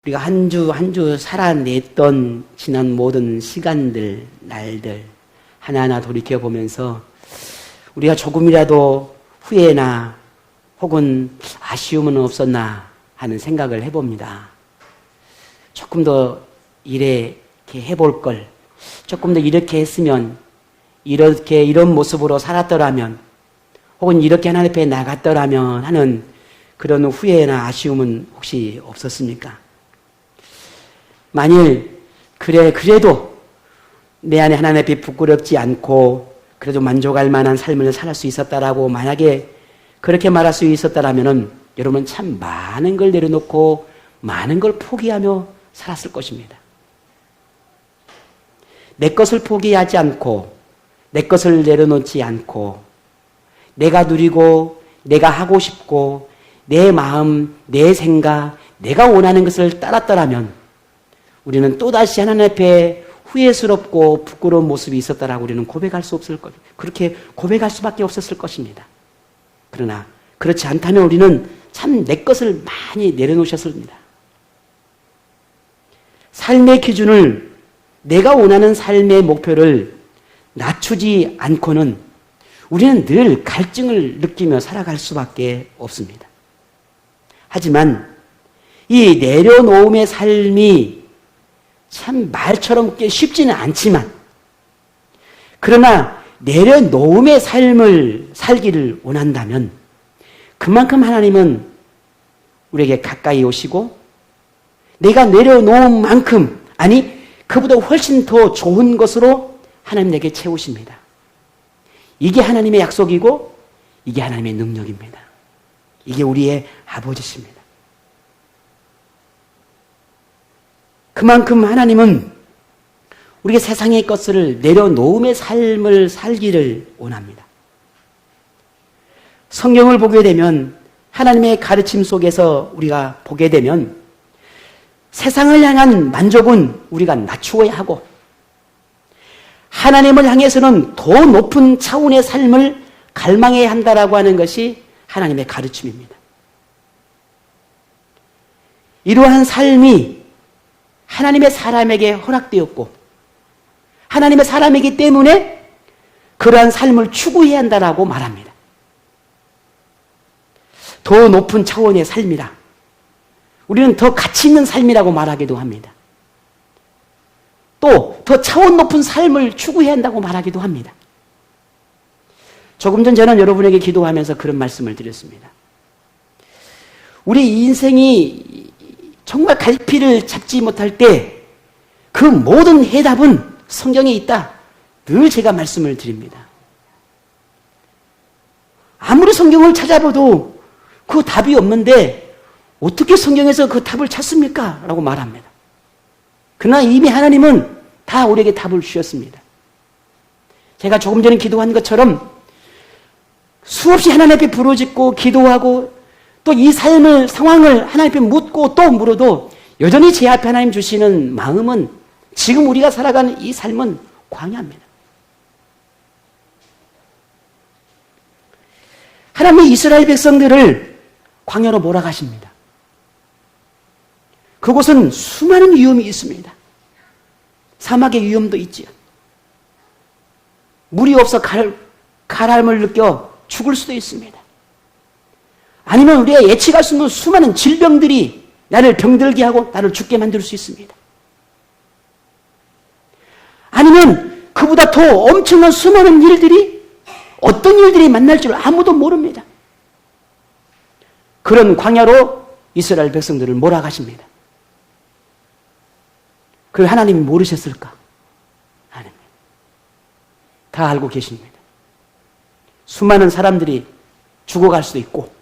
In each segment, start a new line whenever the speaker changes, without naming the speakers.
우리가 한 주 한 주 살아냈던 지난 모든 시간들, 날들 하나하나 돌이켜보면서 우리가 조금이라도 후회나 혹은 아쉬움은 없었나 하는 생각을 해봅니다. 조금 더 이렇게 해볼 걸, 조금 더 이렇게 했으면, 이런 모습으로 살았더라면, 혹은 이렇게 하나님 앞에 나갔더라면 하는 그런 후회나 아쉬움은 혹시 없었습니까? 만일 그래도 내 안에 하나님 앞에 부끄럽지 않고 그래도 만족할 만한 삶을 살 수 있었다라고 만약에 그렇게 말할 수 있었다라면은 여러분은 참 많은 걸 내려놓고 많은 걸 포기하며 살았을 것입니다. 내 것을 포기하지 않고 내 것을 내려놓지 않고 내가 누리고 내가 하고 싶고 내 마음, 내 생각, 내가 원하는 것을 따랐더라면 우리는 또다시 하나님 앞에 후회스럽고 부끄러운 모습이 있었다라고 우리는 고백할 수 없을 것입니다. 그렇게 고백할 수밖에 없었을 것입니다. 그러나 그렇지 않다면 우리는 참 내 것을 많이 내려놓으셨습니다. 삶의 기준을, 내가 원하는 삶의 목표를 낮추지 않고는 우리는 늘 갈증을 느끼며 살아갈 수밖에 없습니다. 하지만 이 내려놓음의 삶이 참 말처럼 쉽지는 않지만, 그러나 내려놓음의 삶을 살기를 원한다면 그만큼 하나님은 우리에게 가까이 오시고 내가 내려놓은 만큼, 아니 그보다 훨씬 더 좋은 것으로 하나님 내게 채우십니다. 이게 하나님의 약속이고 이게 하나님의 능력입니다. 이게 우리의 아버지십니다. 그만큼 하나님은 우리가 세상의 것을 내려놓음의 삶을 살기를 원합니다. 성경을 보게 되면, 하나님의 가르침 속에서 우리가 보게 되면 세상을 향한 만족은 우리가 낮추어야 하고 하나님을 향해서는 더 높은 차원의 삶을 갈망해야 한다라고 하는 것이 하나님의 가르침입니다. 이러한 삶이 하나님의 사람에게 허락되었고 하나님의 사람이기 때문에 그러한 삶을 추구해야 한다라고 말합니다. 더 높은 차원의 삶이라, 우리는 더 가치 있는 삶이라고 말하기도 합니다. 또 더 차원 높은 삶을 추구해야 한다고 말하기도 합니다. 조금 전 저는 여러분에게 기도하면서 그런 말씀을 드렸습니다. 우리 인생이 정말 갈피를 잡지 못할 때 그 모든 해답은 성경에 있다. 늘 제가 말씀을 드립니다. 아무리 성경을 찾아봐도 그 답이 없는데 어떻게 성경에서 그 답을 찾습니까? 라고 말합니다. 그러나 이미 하나님은 다 우리에게 답을 주셨습니다. 제가 조금 전에 기도한 것처럼 수없이 하나님 앞에 부르짖고 기도하고 또 이 삶을, 상황을 하나님 앞에 묻고 또 물어도 여전히 제 앞에 하나님 주시는 마음은, 지금 우리가 살아가는 이 삶은 광야입니다. 하나님이 이스라엘 백성들을 광야로 몰아가십니다. 그곳은 수많은 위험이 있습니다. 사막의 위험도 있지요. 물이 없어 가람을 느껴 죽을 수도 있습니다. 아니면 우리가 예측할 수 없는 수많은 질병들이 나를 병들게 하고 나를 죽게 만들 수 있습니다. 아니면 그보다 더 엄청난 수많은 일들이, 어떤 일들이 만날 줄 아무도 모릅니다. 그런 광야로 이스라엘 백성들을 몰아가십니다. 그걸 하나님이 모르셨을까? 하나님 다 알고 계십니다. 수많은 사람들이 죽어갈 수도 있고,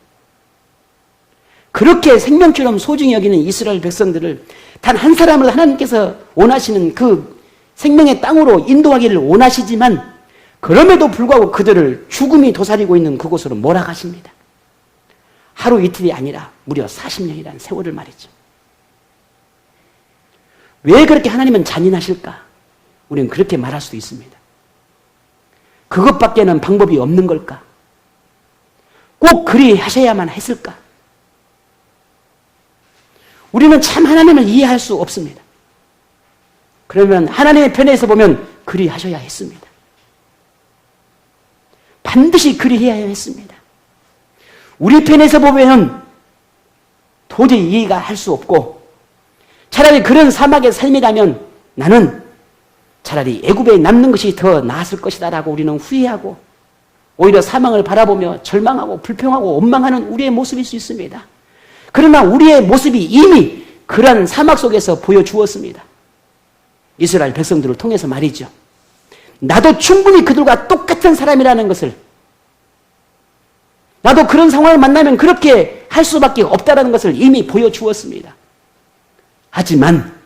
그렇게 생명처럼 소중히 여기는 이스라엘 백성들을 단 한 사람을 하나님께서 원하시는 그 생명의 땅으로 인도하기를 원하시지만, 그럼에도 불구하고 그들을 죽음이 도사리고 있는 그곳으로 몰아가십니다. 하루 이틀이 아니라 무려 40년이라는 세월을 말이죠. 왜 그렇게 하나님은 잔인하실까? 우리는 그렇게 말할 수도 있습니다. 그것밖에는 방법이 없는 걸까? 꼭 그리 하셔야만 했을까? 우리는 참 하나님을 이해할 수 없습니다. 그러면 하나님의 편에서 보면 그리하셔야 했습니다. 반드시 그리해야 했습니다. 우리 편에서 보면 도저히 이해가 할 수 없고, 차라리 그런 사막의 삶이라면 나는 차라리 애굽에 남는 것이 더 나았을 것이다라고 우리는 후회하고, 오히려 사망을 바라보며 절망하고 불평하고 원망하는 우리의 모습일 수 있습니다. 그러나 우리의 모습이 이미 그러한 사막 속에서 보여주었습니다. 이스라엘 백성들을 통해서 말이죠. 나도 충분히 그들과 똑같은 사람이라는 것을, 나도 그런 상황을 만나면 그렇게 할 수밖에 없다는 것을 이미 보여주었습니다. 하지만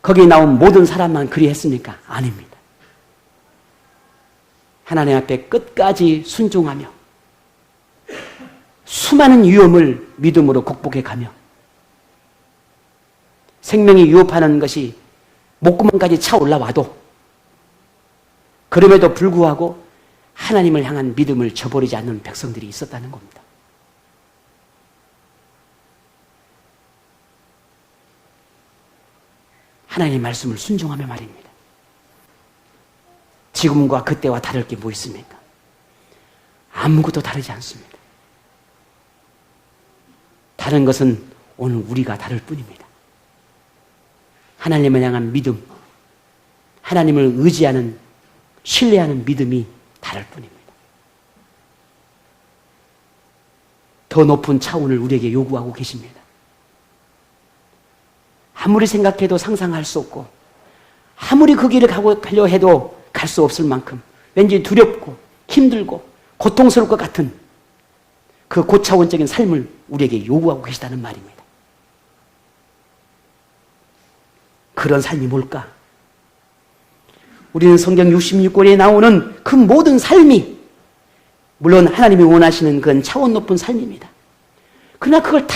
거기에 나온 모든 사람만 그리했습니까? 아닙니다. 하나님 앞에 끝까지 순종하며 수많은 위험을 믿음으로 극복해 가며, 생명이 위협하는 것이 목구멍까지 차 올라와도 그럼에도 불구하고 하나님을 향한 믿음을 저버리지 않는 백성들이 있었다는 겁니다. 하나님의 말씀을 순종하며 말입니다. 지금과 그때와 다를 게 뭐 있습니까? 아무것도 다르지 않습니다. 다른 것은 오늘 우리가 다를 뿐입니다. 하나님을 향한 믿음, 하나님을 의지하는, 신뢰하는 믿음이 다를 뿐입니다. 더 높은 차원을 우리에게 요구하고 계십니다. 아무리 생각해도 상상할 수 없고, 아무리 그 길을 가려 해도 갈 수 없을 만큼 왠지 두렵고 힘들고 고통스러울 것 같은 그 고차원적인 삶을 우리에게 요구하고 계시다는 말입니다. 그런 삶이 뭘까? 우리는 성경 66권에 나오는 그 모든 삶이 물론 하나님이 원하시는 그런 차원 높은 삶입니다. 그러나 그걸 다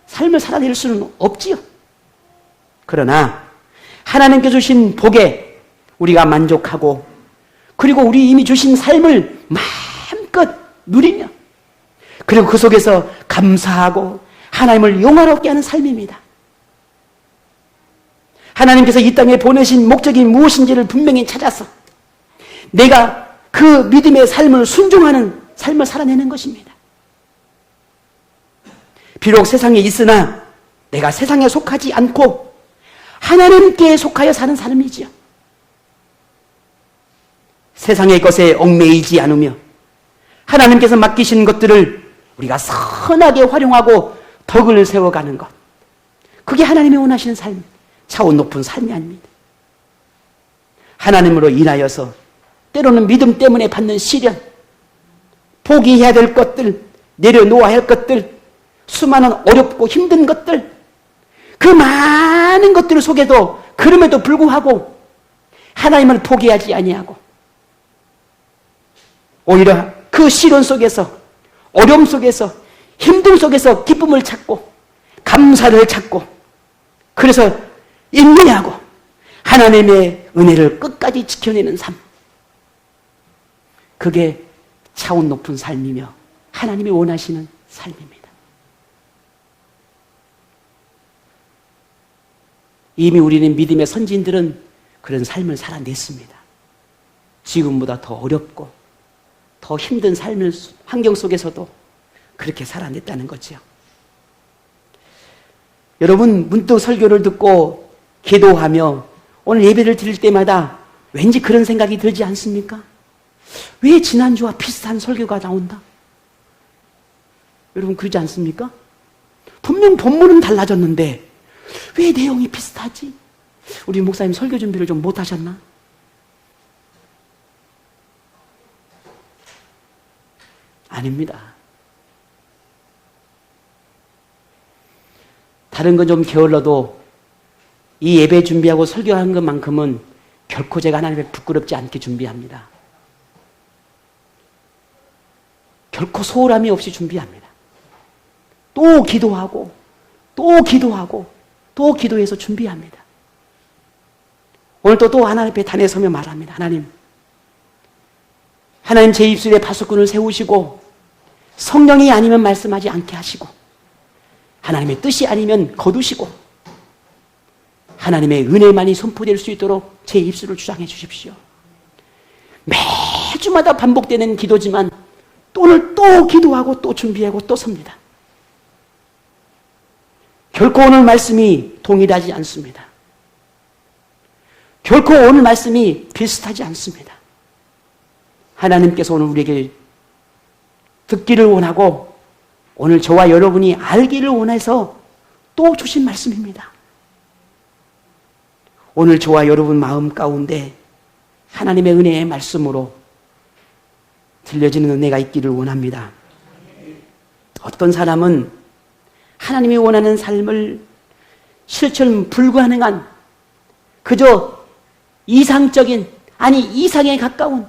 삶을 살아낼 수는 없지요. 그러나 하나님께 주신 복에 우리가 만족하고, 그리고 우리 이미 주신 삶을 마음껏 누리며, 그리고 그 속에서 감사하고 하나님을 영화롭게 하는 삶입니다. 하나님께서 이 땅에 보내신 목적이 무엇인지를 분명히 찾아서 내가 그 믿음의 삶을 순종하는 삶을 살아내는 것입니다. 비록 세상에 있으나 내가 세상에 속하지 않고 하나님께 속하여 사는 삶이지요. 세상의 것에 얽매이지 않으며 하나님께서 맡기신 것들을 우리가 선하게 활용하고 덕을 세워가는 것, 그게 하나님이 원하시는 삶, 차원 높은 삶이 아닙니다. 하나님으로 인하여서 때로는 믿음 때문에 받는 시련, 포기해야 될 것들, 내려놓아야 할 것들, 수많은 어렵고 힘든 것들, 그 많은 것들 속에도 그럼에도 불구하고 하나님을 포기하지 아니하고, 오히려 그 시련 속에서, 어려움 속에서, 힘듦 속에서 기쁨을 찾고 감사를 찾고, 그래서 인내하고 하나님의 은혜를 끝까지 지켜내는 삶, 그게 차원 높은 삶이며 하나님이 원하시는 삶입니다. 이미 우리는 믿음의 선진들은 그런 삶을 살아냈습니다. 지금보다 더 어렵고 더 힘든 삶의 환경 속에서도 그렇게 살아냈다는 거죠. 여러분, 문득 설교를 듣고 기도하며 오늘 예배를 드릴 때마다 왠지 그런 생각이 들지 않습니까? 왜 지난주와 비슷한 설교가 나온다? 여러분, 그러지 않습니까? 분명 본문은 달라졌는데 왜 내용이 비슷하지? 우리 목사님 설교 준비를 좀 못하셨나? 아닙니다. 다른 건 좀 게을러도 이 예배 준비하고 설교한 것만큼은 결코 제가 하나님께 부끄럽지 않게 준비합니다. 결코 소홀함이 없이 준비합니다. 또 기도하고 또 기도하고 또 기도해서 준비합니다. 오늘 또 하나님 앞에 단에 서며 말합니다. 하나님 제 입술에 파수꾼을 세우시고 성령이 아니면 말씀하지 않게 하시고 하나님의 뜻이 아니면 거두시고 하나님의 은혜만이 선포될 수 있도록 제 입술을 주장해 주십시오. 매주마다 반복되는 기도지만 오늘 또 기도하고 또 준비하고 또 섭니다. 결코 오늘 말씀이 동일하지 않습니다. 결코 오늘 말씀이 비슷하지 않습니다. 하나님께서 오늘 우리에게 듣기를 원하고 오늘 저와 여러분이 알기를 원해서 또 주신 말씀입니다. 오늘 저와 여러분 마음 가운데 하나님의 은혜의 말씀으로 들려지는 은혜가 있기를 원합니다. 어떤 사람은 하나님이 원하는 삶을 실천 불가능한 그저 이상적인 아니 이상에 가까운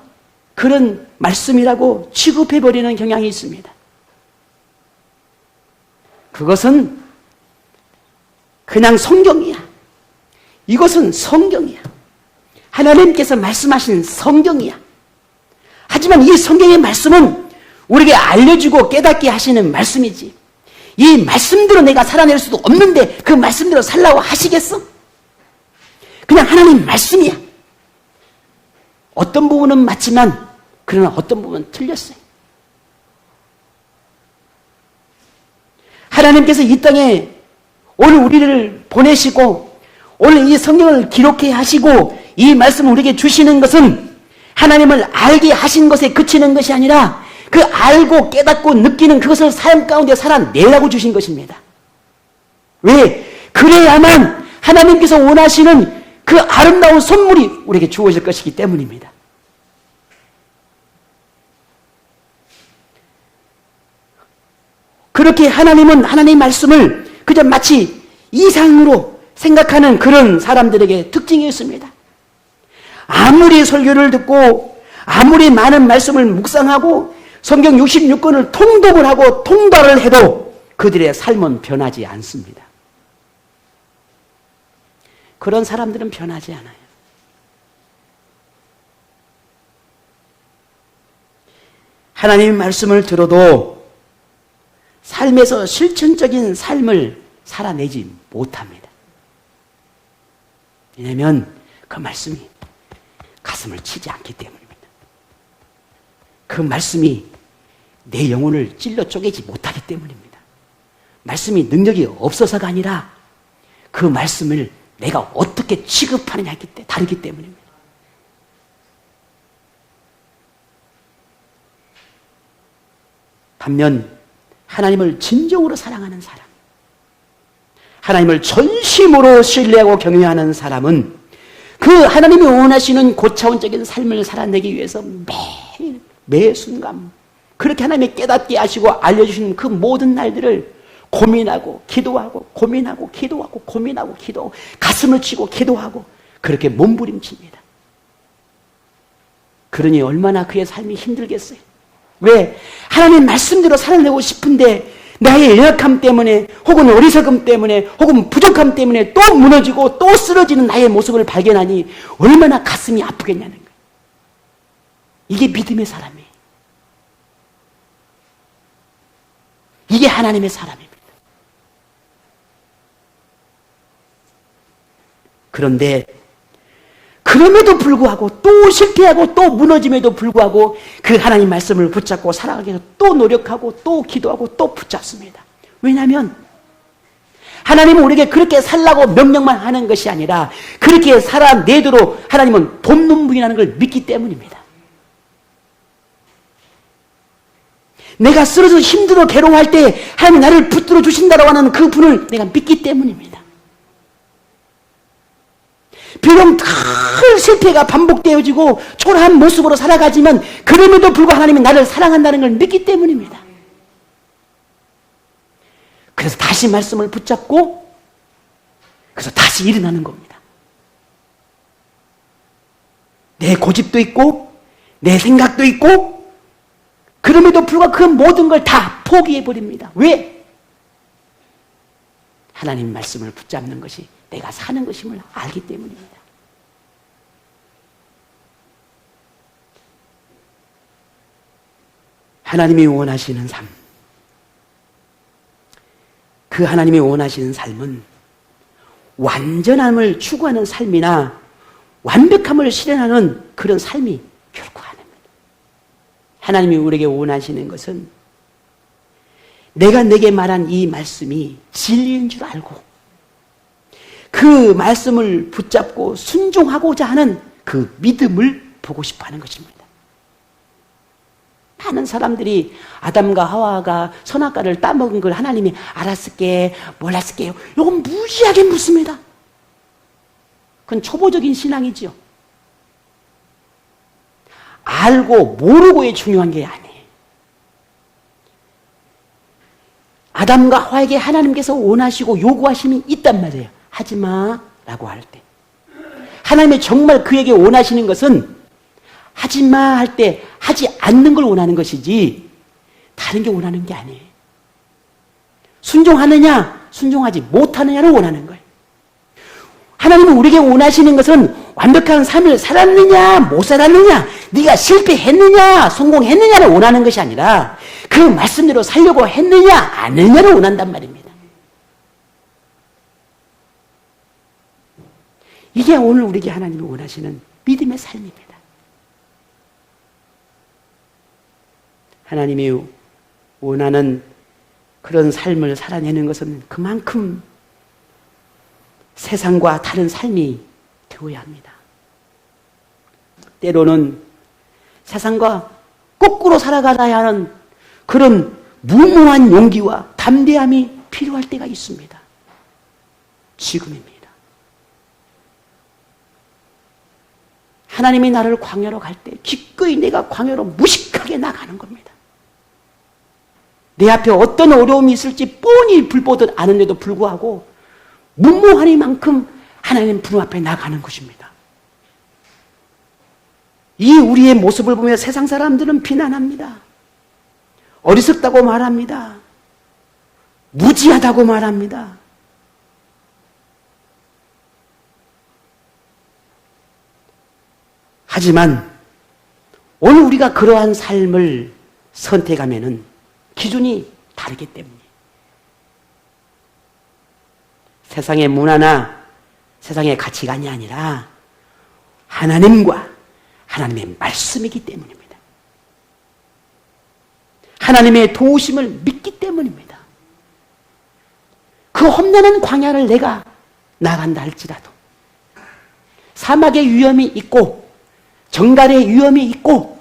그런 말씀이라고 취급해버리는 경향이 있습니다. 그것은 그냥 성경이야. 이것은 성경이야. 하나님께서 말씀하신 성경이야. 하지만 이 성경의 말씀은 우리에게 알려주고 깨닫게 하시는 말씀이지. 이 말씀대로 내가 살아낼 수도 없는데 그 말씀대로 살라고 하시겠어? 그냥 하나님 말씀이야. 어떤 부분은 맞지만 그러나 어떤 부분은 틀렸어요. 하나님께서 이 땅에 오늘 우리를 보내시고 오늘 이 성경을 기록해 하시고 이 말씀을 우리에게 주시는 것은 하나님을 알게 하신 것에 그치는 것이 아니라 그 알고 깨닫고 느끼는 그것을 삶 가운데 살아내라고 주신 것입니다. 왜? 그래야만 하나님께서 원하시는 그 아름다운 선물이 우리에게 주어질 것이기 때문입니다. 그렇게 하나님은 하나님의 말씀을 그저 마치 이상으로 생각하는 그런 사람들에게 특징이 있습니다. 아무리 설교를 듣고 아무리 많은 말씀을 묵상하고 성경 66권을 통독을 하고 통달을 해도 그들의 삶은 변하지 않습니다. 그런 사람들은 변하지 않아요. 하나님의 말씀을 들어도 삶에서 실천적인 삶을 살아내지 못합니다. 왜냐하면 그 말씀이 가슴을 치지 않기 때문입니다. 그 말씀이 내 영혼을 찔러 쪼개지 못하기 때문입니다. 말씀이 능력이 없어서가 아니라 그 말씀을 내가 어떻게 취급하느냐에 다르기 때문입니다. 반면 하나님을 진정으로 사랑하는 사람, 하나님을 전심으로 신뢰하고 경외하는 사람은 그 하나님이 원하시는 고차원적인 삶을 살아내기 위해서 매 순간 그렇게 하나님이 깨닫게 하시고 알려주시는 그 모든 날들을 고민하고 기도하고 고민하고 기도하고 고민하고 기도하고 가슴을 치고 기도하고 그렇게 몸부림칩니다. 그러니 얼마나 그의 삶이 힘들겠어요. 왜? 하나님 말씀대로 살아내고 싶은데 나의 연약함 때문에 혹은 어리석음 때문에 혹은 부족함 때문에 또 무너지고 또 쓰러지는 나의 모습을 발견하니 얼마나 가슴이 아프겠냐는 거예요. 이게 믿음의 사람이에요. 이게 하나님의 사람입니다. 그런데 그럼에도 불구하고 또 실패하고 또 무너짐에도 불구하고 그 하나님 말씀을 붙잡고 살아가기 위해서 또 노력하고 또 기도하고 또 붙잡습니다. 왜냐하면 하나님은 우리에게 그렇게 살라고 명령만 하는 것이 아니라 그렇게 살아내도록 하나님은 돕는 분이라는 걸 믿기 때문입니다. 내가 쓰러져 힘들어 괴로워할 때 하나님이 나를 붙들어 주신다고 하는 그 분을 내가 믿기 때문입니다. 비록 큰 실패가 반복되어지고 초라한 모습으로 살아가지만 그럼에도 불구하고 하나님이 나를 사랑한다는 걸 믿기 때문입니다. 그래서 다시 말씀을 붙잡고 그래서 다시 일어나는 겁니다. 내 고집도 있고 내 생각도 있고 그럼에도 불구하고 그 모든 걸 다 포기해버립니다. 왜? 하나님 말씀을 붙잡는 것이 내가 사는 것임을 알기 때문입니다. 하나님이 원하시는 삶, 그 그 하나님이 원하시는 삶은 완전함을 추구하는 삶이나 완벽함을 실현하는 그런 삶이 결코 아닙니다. 하나님이 우리에게 원하시는 것은 내가 내게 말한 이 말씀이 진리인 줄 알고 그 말씀을 붙잡고 순종하고자 하는 그 믿음을 보고 싶어 하는 것입니다. 많은 사람들이 아담과 하와가 선악과를 따먹은 걸 하나님이 알았을게 몰랐을게요, 이건 무지하게 묻습니다. 그건 초보적인 신앙이지요. 알고 모르고의 중요한 게 아니에요. 아담과 하와에게 하나님께서 원하시고 요구하심이 있단 말이에요. 하지마 라고 할 때, 하나님이 정말 그에게 원하시는 것은 하지마 할 때 하지 않는 걸 원하는 것이지 다른 게 원하는 게 아니에요. 순종하느냐 순종하지 못하느냐를 원하는 거예요. 하나님은 우리에게 원하시는 것은 완벽한 삶을 살았느냐 못 살았느냐, 네가 실패했느냐 성공했느냐를 원하는 것이 아니라 그 말씀대로 살려고 했느냐 안 했느냐를 원한단 말입니다. 이게 오늘 우리에게 하나님이 원하시는 믿음의 삶입니다. 하나님이 원하는 그런 삶을 살아내는 것은 그만큼 세상과 다른 삶이 되어야 합니다. 때로는 세상과 거꾸로 살아가야 하는 그런 무모한 용기와 담대함이 필요할 때가 있습니다. 지금입니다. 하나님이 나를 광야로 갈 때 기꺼이 내가 광야로 무식하게 나가는 겁니다. 내 앞에 어떤 어려움이 있을지 뻔히 불보듯 아는데도 불구하고 무모하니만큼 하나님 부름 앞에 나가는 것입니다. 이 우리의 모습을 보며 세상 사람들은 비난합니다. 어리석다고 말합니다. 무지하다고 말합니다. 하지만 오늘 우리가 그러한 삶을 선택하면은 기준이 다르기 때문에 세상의 문화나 세상의 가치관이 아니라 하나님과 하나님의 말씀이기 때문입니다. 하나님의 도우심을 믿기 때문입니다. 그 험난한 광야를 내가 나간다 할지라도 사막의 위험이 있고 정갈의 위험이 있고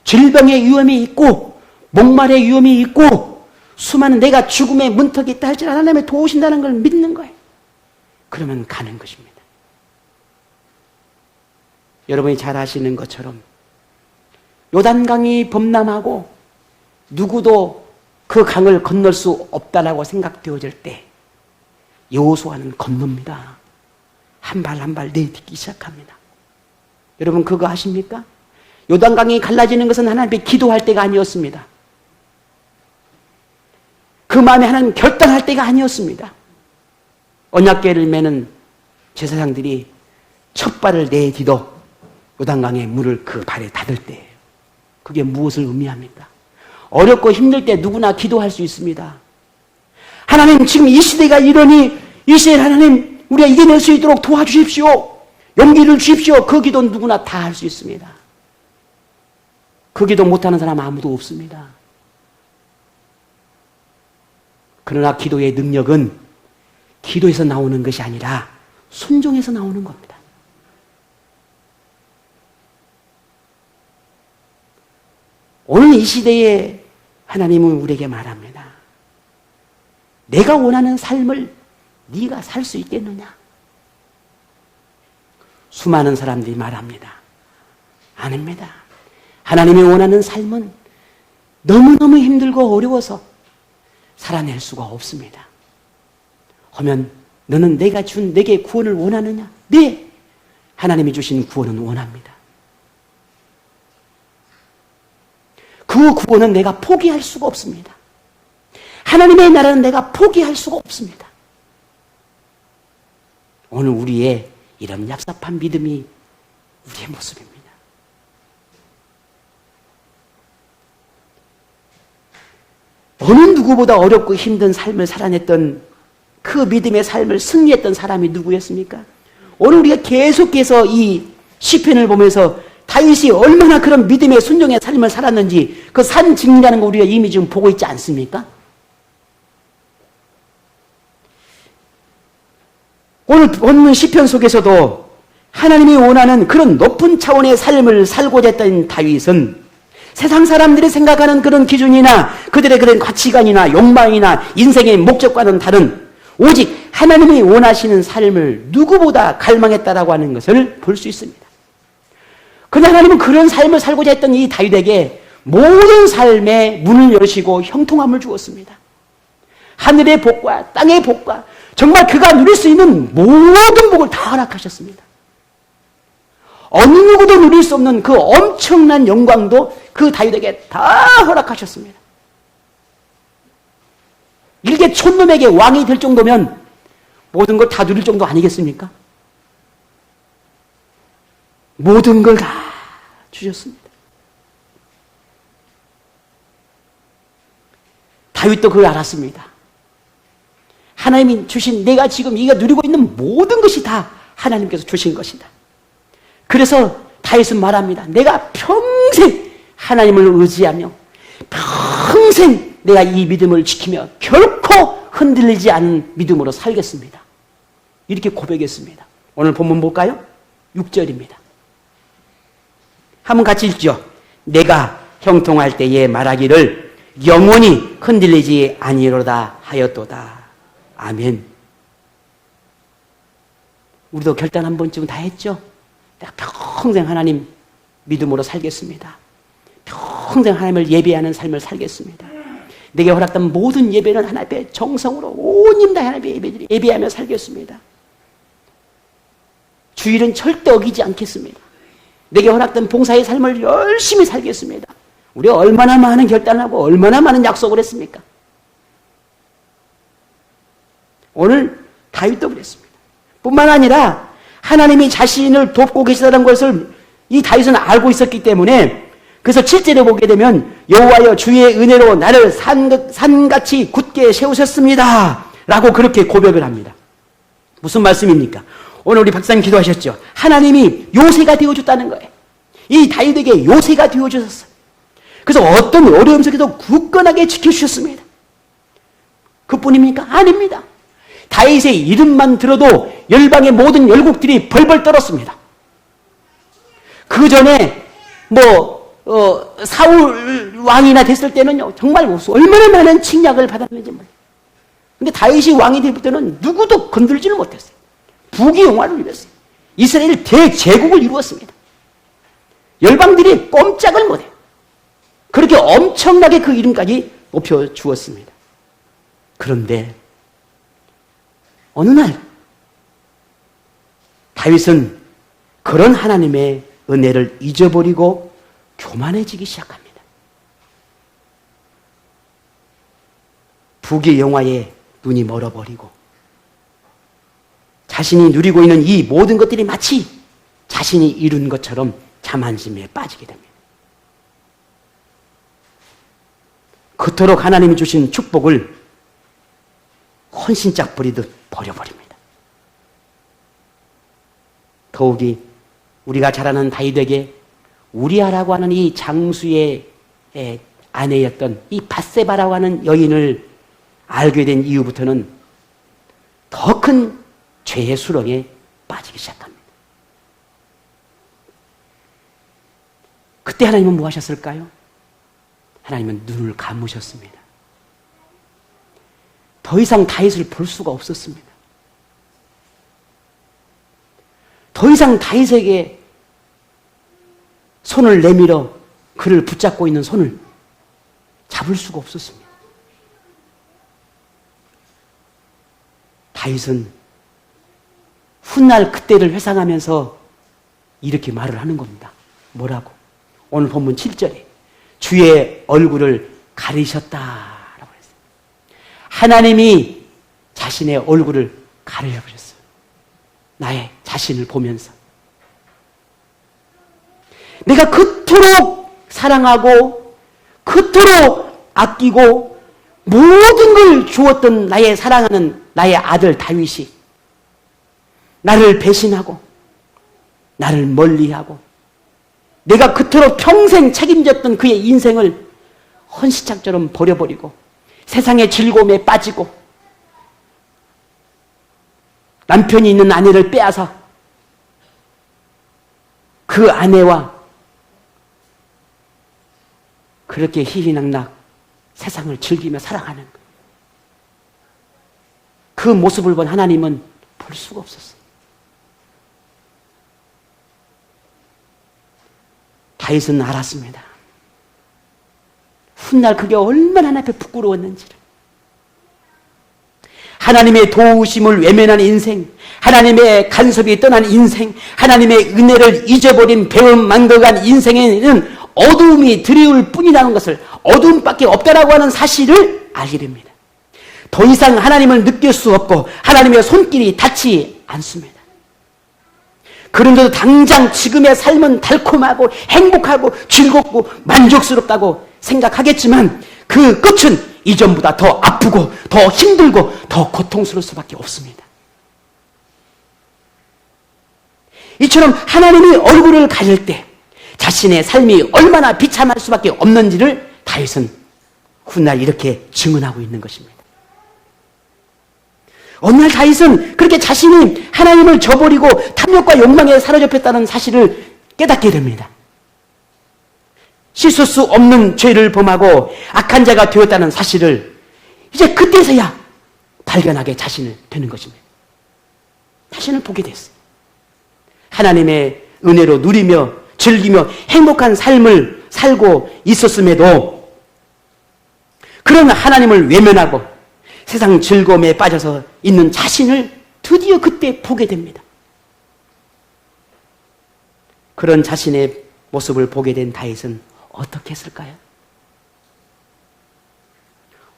질병의 위험이 있고 목말의 위험이 있고 수많은 내가 죽음의 문턱이 있다 할지라도 하나님의 도우신다는 걸 믿는 거예요. 그러면 가는 것입니다. 여러분이 잘 아시는 것처럼 요단강이 범람하고 누구도 그 강을 건널 수 없다라고 생각되어질 때 여호수아는 건넙니다. 한 발 한 발 내딛기 시작합니다. 여러분 그거 아십니까? 요단강이 갈라지는 것은 하나님께 기도할 때가 아니었습니다. 그 마음에 하나님 결단할 때가 아니었습니다. 언약궤를 매는 제사장들이 첫 발을 내딛어 요단강의 물을 그 발에 닿을 때예요. 그게 무엇을 의미합니까? 어렵고 힘들 때 누구나 기도할 수 있습니다. 하나님 지금 이 시대가 이러니 이 시대에 하나님 우리가 이겨낼 수 있도록 도와주십시오. 용기를 주십시오. 그 기도는 누구나 다 할 수 있습니다. 그 기도 못하는 사람 아무도 없습니다. 그러나 기도의 능력은 기도에서 나오는 것이 아니라 순종에서 나오는 겁니다. 오늘 이 시대에 하나님은 우리에게 말합니다. 내가 원하는 삶을 네가 살 수 있겠느냐? 수많은 사람들이 말합니다. 아닙니다. 하나님이 원하는 삶은 너무너무 힘들고 어려워서 살아낼 수가 없습니다. 하면 너는 내가 준 내게 구원을 원하느냐? 네! 하나님이 주신 구원은 원합니다. 그 구원은 내가 포기할 수가 없습니다. 하나님의 나라는 내가 포기할 수가 없습니다. 오늘 우리의 이런 약삽한 믿음이 우리의 모습입니다. 어느 누구보다 어렵고 힘든 삶을 살아냈던 그 믿음의 삶을 승리했던 사람이 누구였습니까? 오늘 우리가 계속해서 이 시편을 보면서 다윗이 얼마나 그런 믿음의 순종의 삶을 살았는지 그 산 증리라는 거 우리가 이미 지금 보고 있지 않습니까? 오늘 본문 시편 속에서도 하나님이 원하는 그런 높은 차원의 삶을 살고자 했던 다윗은 세상 사람들이 생각하는 그런 기준이나 그들의 그런 가치관이나 욕망이나 인생의 목적과는 다른 오직 하나님이 원하시는 삶을 누구보다 갈망했다라고 하는 것을 볼 수 있습니다. 그러나 하나님은 그런 삶을 살고자 했던 이 다윗에게 모든 삶의 문을 여시고 형통함을 주었습니다. 하늘의 복과 땅의 복과 정말 그가 누릴 수 있는 모든 복을 다 허락하셨습니다. 어느 누구도 누릴 수 없는 그 엄청난 영광도 그 다윗에게 다 허락하셨습니다. 일개 촌놈에게 왕이 될 정도면 모든 걸 다 누릴 정도 아니겠습니까? 모든 걸 다 주셨습니다. 다윗도 그걸 알았습니다. 하나님이 주신 내가 지금 이가 누리고 있는 모든 것이 다 하나님께서 주신 것이다. 그래서 다윗은 말합니다. 내가 평생 하나님을 의지하며 평생 내가 이 믿음을 지키며 결코 흔들리지 않은 믿음으로 살겠습니다. 이렇게 고백했습니다. 오늘 본문 볼까요? 6절입니다. 한번 같이 읽죠. 내가 형통할 때에 말하기를 영원히 흔들리지 아니로다 하였도다. 아멘. 우리도 결단 한 번쯤 다 했죠? 내가 평생 하나님 믿음으로 살겠습니다. 평생 하나님을 예배하는 삶을 살겠습니다. 내게 허락된 모든 예배는 하나님 앞에 정성으로 온 힘 다해 하나님 예배하며 살겠습니다. 주일은 절대 어기지 않겠습니다. 내게 허락된 봉사의 삶을 열심히 살겠습니다. 우리 얼마나 많은 결단을 하고 얼마나 많은 약속을 했습니까? 오늘 다윗도 그랬습니다. 뿐만 아니라 하나님이 자신을 돕고 계시다는 것을 이 다윗은 알고 있었기 때문에 그래서 7절에 보게 되면 여호와여 주의 은혜로 나를 산같이 굳게 세우셨습니다 라고 그렇게 고백을 합니다. 무슨 말씀입니까? 오늘 우리 박사님 기도하셨죠. 하나님이 요새가 되어줬다는 거예요. 이 다윗에게 요새가 되어주셨어요. 그래서 어떤 어려움 속에도 굳건하게 지켜주셨습니다. 그뿐입니까? 아닙니다. 다윗의 이름만 들어도 열방의 모든 열국들이 벌벌 떨었습니다. 그 전에 사울 왕이나 됐을 때는요, 정말 얼마나 많은 칭략을 받았는지 몰라요. 근데 다윗이 왕이 될 때는 누구도 건들지를 못했어요. 부귀영화를 이뤘어요. 이스라엘 대제국을 이루었습니다. 열방들이 꼼짝을 못해요. 그렇게 엄청나게 그 이름까지 높여주었습니다. 그런데 어느 날 다윗은 그런 하나님의 은혜를 잊어버리고 교만해지기 시작합니다. 부귀영화에 눈이 멀어버리고 자신이 누리고 있는 이 모든 것들이 마치 자신이 이룬 것처럼 자만심에 빠지게 됩니다. 그토록 하나님이 주신 축복을 헌신짝 버리듯 버려버립니다. 더욱이 우리가 잘 아는 다윗에게 우리아라고 하는 이 장수의 아내였던 이 밧세바라고 하는 여인을 알게 된 이후부터는 더 큰 죄의 수렁에 빠지기 시작합니다. 그때 하나님은 뭐 하셨을까요? 하나님은 눈을 감으셨습니다. 더 이상 다윗을 볼 수가 없었습니다. 더 이상 다윗에게 손을 내밀어 그를 붙잡고 있는 손을 잡을 수가 없었습니다. 다윗은 훗날 그때를 회상하면서 이렇게 말을 하는 겁니다. 뭐라고? 오늘 본문 7절에 주의 얼굴을 가리셨다라고 했어요. 하나님이 자신의 얼굴을 가려버렸어요. 나의 자신을 보면서 내가 그토록 사랑하고 그토록 아끼고 모든 걸 주었던 나의 사랑하는 나의 아들 다윗이 나를 배신하고 나를 멀리하고 내가 그토록 평생 책임졌던 그의 인생을 헌시짝처럼 버려버리고 세상의 즐거움에 빠지고 남편이 있는 아내를 빼앗아 그 아내와 그렇게 희희낙낙 세상을 즐기며 살아가는 그 모습을 본 하나님은 볼 수가 없었어요. 다윗은 알았습니다. 훗날 그게 얼마나 하나님 앞에 부끄러웠는지를. 하나님의 도우심을 외면한 인생, 하나님의 간섭이 떠난 인생, 하나님의 은혜를 잊어버린 배움 만들어간 인생에는 어두움이 드리울 뿐이라는 것을, 어두움밖에 없다라고 하는 사실을 알게 됩니다. 더 이상 하나님을 느낄 수 없고 하나님의 손길이 닿지 않습니다. 그런데도 당장 지금의 삶은 달콤하고 행복하고 즐겁고 만족스럽다고 생각하겠지만 그 끝은 이전보다 더 아프고 더 힘들고 더 고통스러울 수밖에 없습니다. 이처럼 하나님이 얼굴을 가릴 때 자신의 삶이 얼마나 비참할 수밖에 없는지를 다윗은 훗날 이렇게 증언하고 있는 것입니다. 어느 날 다윗은 그렇게 자신이 하나님을 저버리고 탐욕과 욕망에 사로잡혔다는 사실을 깨닫게 됩니다. 씻을 수 없는 죄를 범하고 악한 자가 되었다는 사실을 이제 그때서야 발견하게 자신을 되는 것입니다. 자신을 보게 됐어요. 하나님의 은혜로 누리며 즐기며 행복한 삶을 살고 있었음에도 그런 하나님을 외면하고 세상 즐거움에 빠져서 있는 자신을 드디어 그때 보게 됩니다. 그런 자신의 모습을 보게 된 다윗은 어떻게 했을까요?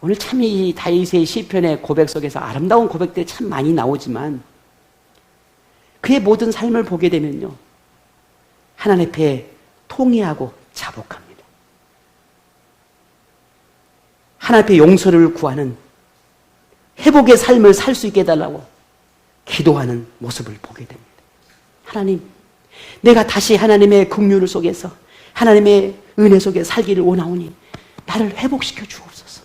오늘 참 이 다윗의 시편의 고백 속에서 아름다운 고백들이 참 많이 나오지만 그의 모든 삶을 보게 되면요, 하나님 앞에 통회하고 자복합니다. 하나님 앞에 용서를 구하는 회복의 삶을 살 수 있게 해달라고 기도하는 모습을 보게 됩니다. 하나님, 내가 다시 하나님의 긍휼 속에서 하나님의 은혜 속에 살기를 원하오니 나를 회복시켜 주옵소서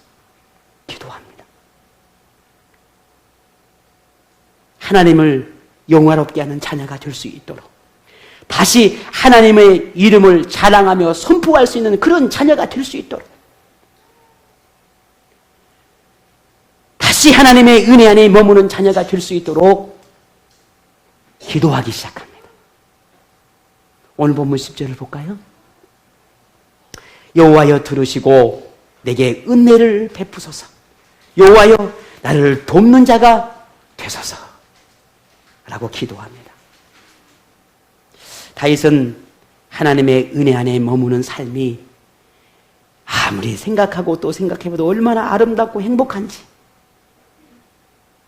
기도합니다. 하나님을 영화롭게 하는 자녀가 될 수 있도록 다시 하나님의 이름을 자랑하며 선포할 수 있는 그런 자녀가 될 수 있도록 다시 하나님의 은혜 안에 머무는 자녀가 될 수 있도록 기도하기 시작합니다. 오늘 본문 10절을 볼까요? 여호와여 들으시고 내게 은혜를 베푸소서. 여호와여 나를 돕는 자가 되소서 라고 기도합니다. 다윗은 하나님의 은혜 안에 머무는 삶이 아무리 생각하고 또 생각해봐도 얼마나 아름답고 행복한지,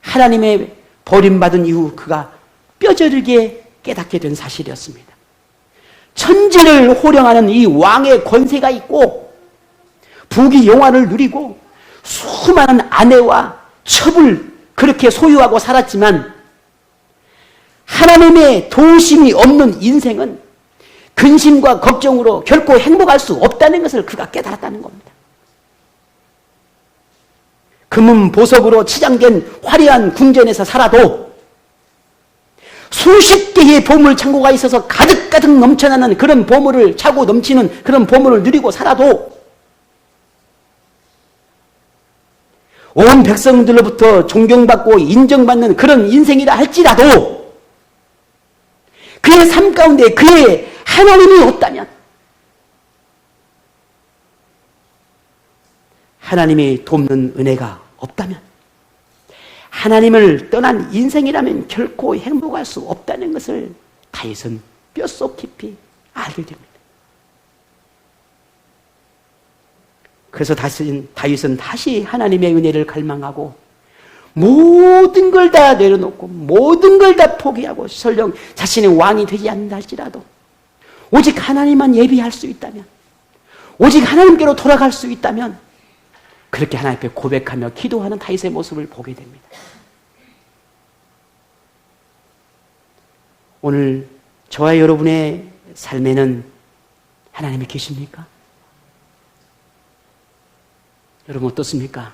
하나님의 버림받은 이후 그가 뼈저리게 깨닫게 된 사실이었습니다. 천지를 호령하는 이 왕의 권세가 있고 부귀 영화를 누리고 수많은 아내와 첩을 그렇게 소유하고 살았지만 하나님의 도우심이 없는 인생은 근심과 걱정으로 결코 행복할 수 없다는 것을 그가 깨달았다는 겁니다. 금은 보석으로 치장된 화려한 궁전에서 살아도 수십 개의 보물 창고가 있어서 가득가득 넘쳐나는 그런 보물을 차고 넘치는 그런 보물을 누리고 살아도 온 백성들로부터 존경받고 인정받는 그런 인생이라 할지라도 그의 삶 가운데 그의 하나님이 없다면, 하나님이 돕는 은혜가 없다면, 하나님을 떠난 인생이라면 결코 행복할 수 없다는 것을 다윗은 뼛속 깊이 알게 됩니다. 그래서 다윗은 다시 하나님의 은혜를 갈망하고 모든 걸 다 내려놓고 모든 걸 다 포기하고 설령 자신의 왕이 되지 않는다 할지라도 오직 하나님만 예비할 수 있다면, 오직 하나님께로 돌아갈 수 있다면 그렇게 하나님 앞에 고백하며 기도하는 다윗의 모습을 보게 됩니다. 오늘 저와 여러분의 삶에는 하나님이 계십니까? 여러분 어떻습니까?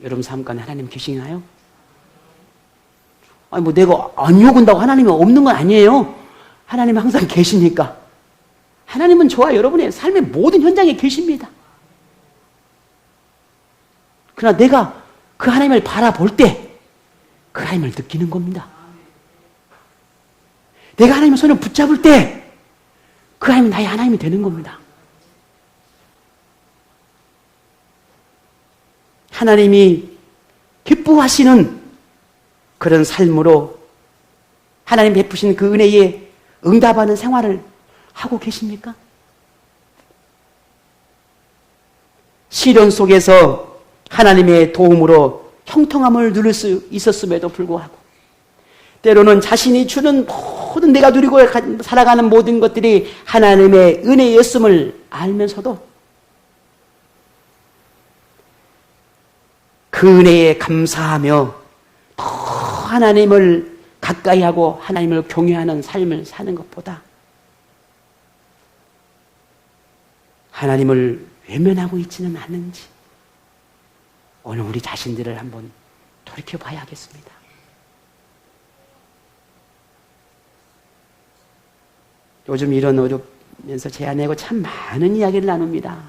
여러분 삶 가운데 하나님 계시나요? 아니 뭐 내가 안 욕은다고 하나님이 없는 건 아니에요. 하나님은 항상 계시니까. 하나님은 저와 여러분의 삶의 모든 현장에 계십니다. 그러나 내가 그 하나님을 바라볼 때 그 하나님을 느끼는 겁니다. 내가 하나님의 손을 붙잡을 때 그 하나님은 나의 하나님이 되는 겁니다. 하나님이 기뻐하시는 그런 삶으로 하나님 베푸신 그 은혜에 응답하는 생활을 하고 계십니까? 시련 속에서 하나님의 도움으로 형통함을 누릴 수 있었음에도 불구하고 때로는 자신이 주는 모든 내가 누리고 살아가는 모든 것들이 하나님의 은혜였음을 알면서도 그 은혜에 감사하며 더 하나님을 가까이 하고 하나님을 경외하는 삶을 사는 것보다 하나님을 외면하고 있지는 않는지 오늘 우리 자신들을 한번 돌이켜봐야 하겠습니다. 요즘 이런 어렵면서 제 아내하고 참 많은 이야기를 나눕니다.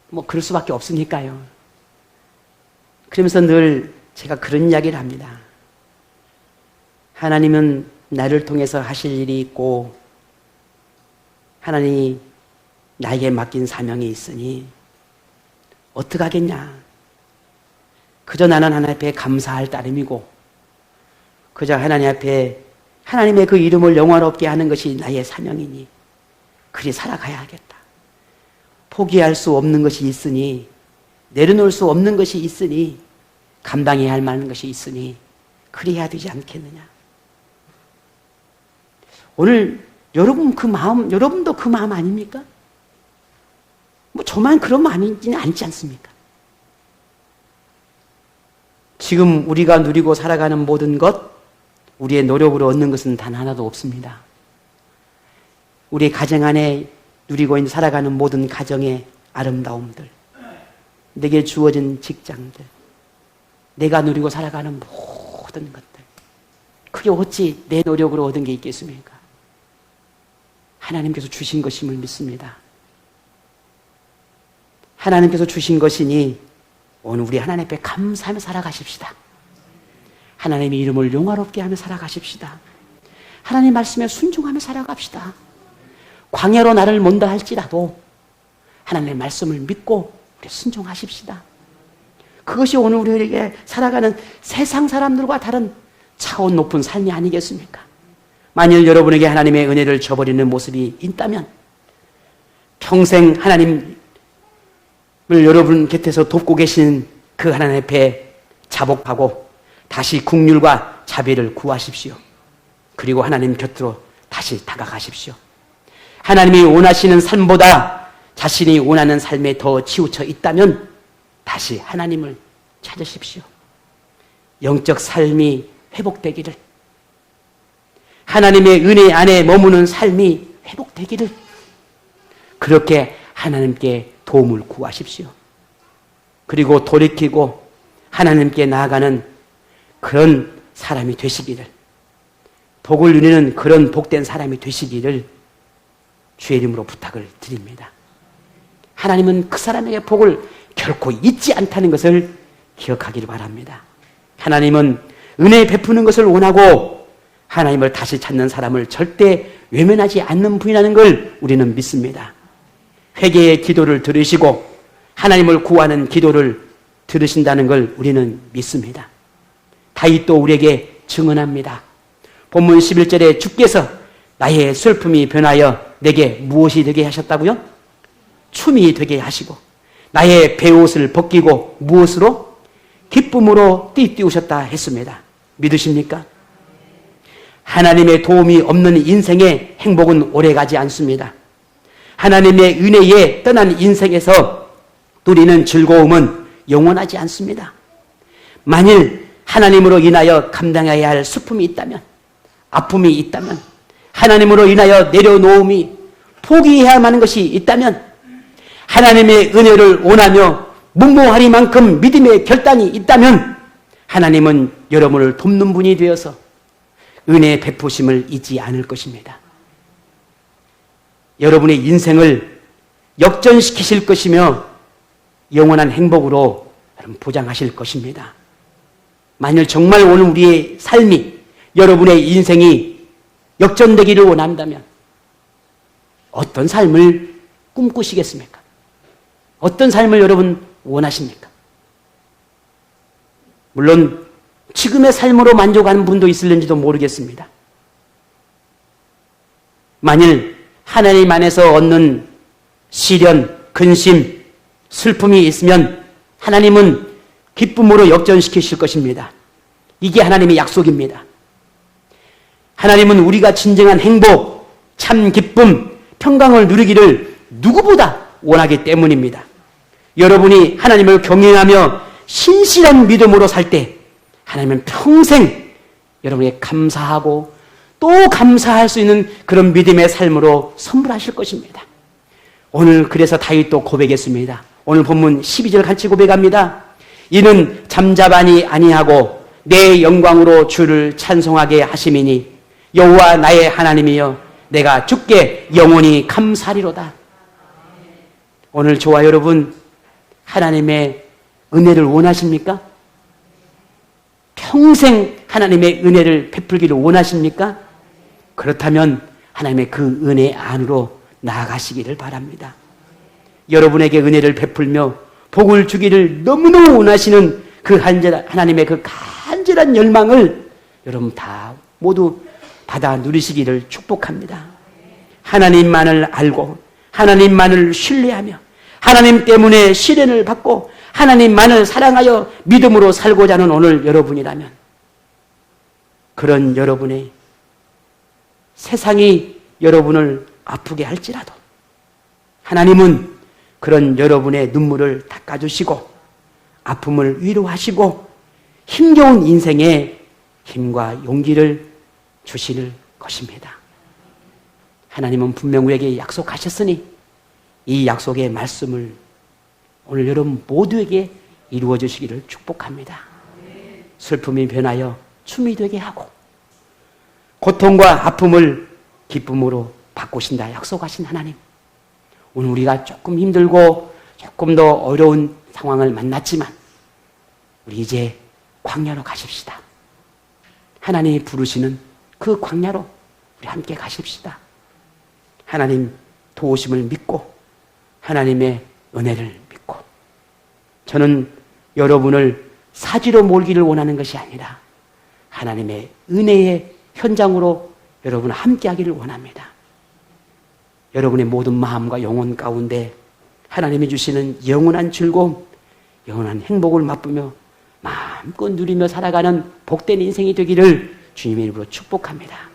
뭐 그럴 수밖에 없으니까요. 그러면서 늘 제가 그런 이야기를 합니다. 하나님은 나를 통해서 하실 일이 있고 하나님이 나에게 맡긴 사명이 있으니 어떡하겠냐. 그저 나는 하나님 앞에 감사할 따름이고 그저 하나님 앞에 하나님의 그 이름을 영화롭게 하는 것이 나의 사명이니 그리 살아가야 하겠다. 포기할 수 없는 것이 있으니 내려놓을 수 없는 것이 있으니 감당해야 할 만한 것이 있으니 그래야 되지 않겠느냐. 오늘 여러분 그 마음, 여러분도 그 마음 아닙니까? 뭐 저만 그런 마음이지는 않지 않습니까? 지금 우리가 누리고 살아가는 모든 것, 우리의 노력으로 얻는 것은 단 하나도 없습니다. 우리 가정 안에 누리고 있는 살아가는 모든 가정의 아름다움들, 내게 주어진 직장들, 내가 누리고 살아가는 모든 것들, 그게 어찌 내 노력으로 얻은 게 있겠습니까? 하나님께서 주신 것임을 믿습니다. 하나님께서 주신 것이니 오늘 우리 하나님 앞에 감사하며 살아가십시다. 하나님의 이름을 영화롭게 하며 살아가십시다. 하나님 말씀에 순종하며 살아갑시다. 광야로 나를 먼다 할지라도 하나님의 말씀을 믿고 우리 순종하십시다. 그것이 오늘 우리에게 살아가는 세상 사람들과 다른 차원 높은 삶이 아니겠습니까? 만일 여러분에게 하나님의 은혜를 저버리는 모습이 있다면 평생 하나님을 여러분 곁에서 돕고 계신 그 하나님 앞에 자복하고 다시 긍휼과 자비를 구하십시오. 그리고 하나님 곁으로 다시 다가가십시오. 하나님이 원하시는 삶보다 자신이 원하는 삶에 더 치우쳐 있다면 다시 하나님을 찾으십시오. 영적 삶이 회복되기를, 하나님의 은혜 안에 머무는 삶이 회복되기를, 그렇게 하나님께 도움을 구하십시오. 그리고 돌이키고 하나님께 나아가는 그런 사람이 되시기를, 복을 누리는 그런 복된 사람이 되시기를 주의 이름으로 부탁을 드립니다. 하나님은 그 사람에게 복을 결코 잊지 않다는 것을 기억하기를 바랍니다. 하나님은 은혜 베푸는 것을 원하고 하나님을 다시 찾는 사람을 절대 외면하지 않는 분이라는 걸 우리는 믿습니다. 회개의 기도를 들으시고 하나님을 구하는 기도를 들으신다는 걸 우리는 믿습니다. 다윗도 우리에게 증언합니다. 본문 11절에 주께서 나의 슬픔이 변하여 내게 무엇이 되게 하셨다고요? 춤이 되게 하시고 나의 베옷을 벗기고 무엇으로? 기쁨으로 띠띠우셨다 했습니다. 믿으십니까? 하나님의 도움이 없는 인생의 행복은 오래가지 않습니다. 하나님의 은혜에 떠난 인생에서 누리는 즐거움은 영원하지 않습니다. 만일 하나님으로 인하여 감당해야 할 슬픔이 있다면, 아픔이 있다면, 하나님으로 인하여 내려놓음이 포기해야 하는 것이 있다면, 하나님의 은혜를 원하며 묵묵하리만큼 믿음의 결단이 있다면 하나님은 여러분을 돕는 분이 되어서 은혜의 베푸심을 잊지 않을 것입니다. 여러분의 인생을 역전시키실 것이며 영원한 행복으로 보장하실 것입니다. 만일 정말 오늘 우리의 삶이, 여러분의 인생이 역전되기를 원한다면 어떤 삶을 꿈꾸시겠습니까? 어떤 삶을 여러분 원하십니까? 물론 지금의 삶으로 만족하는 분도 있을는지도 모르겠습니다. 만일 하나님 안에서 얻는 시련, 근심, 슬픔이 있으면 하나님은 기쁨으로 역전시키실 것입니다. 이게 하나님의 약속입니다. 하나님은 우리가 진정한 행복, 참 기쁨, 평강을 누리기를 누구보다 원하기 때문입니다. 여러분이 하나님을 경외하며 신실한 믿음으로 살 때 하나님은 평생 여러분에게 감사하고 또 감사할 수 있는 그런 믿음의 삶으로 선물하실 것입니다. 오늘 그래서 다윗도 고백했습니다. 오늘 본문 12절 같이 고백합니다. 이는 잠잠하니 아니하고 내 영광으로 주를 찬송하게 하심이니 여호와 나의 하나님이여 내가 주께 영원히 감사하리로다. 오늘 저와 여러분 하나님의 은혜를 원하십니까? 평생 하나님의 은혜를 베풀기를 원하십니까? 그렇다면 하나님의 그 은혜 안으로 나아가시기를 바랍니다. 여러분에게 은혜를 베풀며 복을 주기를 너무너무 원하시는 그 하나님의 그 간절한 열망을 여러분 다 모두 받아 누리시기를 축복합니다. 하나님만을 알고 하나님만을 신뢰하며 하나님 때문에 시련을 받고 하나님만을 사랑하여 믿음으로 살고자 하는 오늘 여러분이라면 그런 여러분의 세상이 여러분을 아프게 할지라도 하나님은 그런 여러분의 눈물을 닦아주시고 아픔을 위로하시고 힘겨운 인생에 힘과 용기를 주실 것입니다. 하나님은 분명 우리에게 약속하셨으니 이 약속의 말씀을 오늘 여러분 모두에게 이루어 주시기를 축복합니다. 슬픔이 변하여 춤이 되게 하고 고통과 아픔을 기쁨으로 바꾸신다 약속하신 하나님, 오늘 우리가 조금 힘들고 조금 더 어려운 상황을 만났지만 우리 이제 광야로 가십시다. 하나님이 부르시는 그 광야로 우리 함께 가십시다. 하나님 도우심을 믿고 하나님의 은혜를 믿고 저는 여러분을 사지로 몰기를 원하는 것이 아니라 하나님의 은혜의 현장으로 여러분 함께 하기를 원합니다. 여러분의 모든 마음과 영혼 가운데 하나님이 주시는 영원한 즐거움, 영원한 행복을 맛보며 마음껏 누리며 살아가는 복된 인생이 되기를 주님의 이름으로 축복합니다.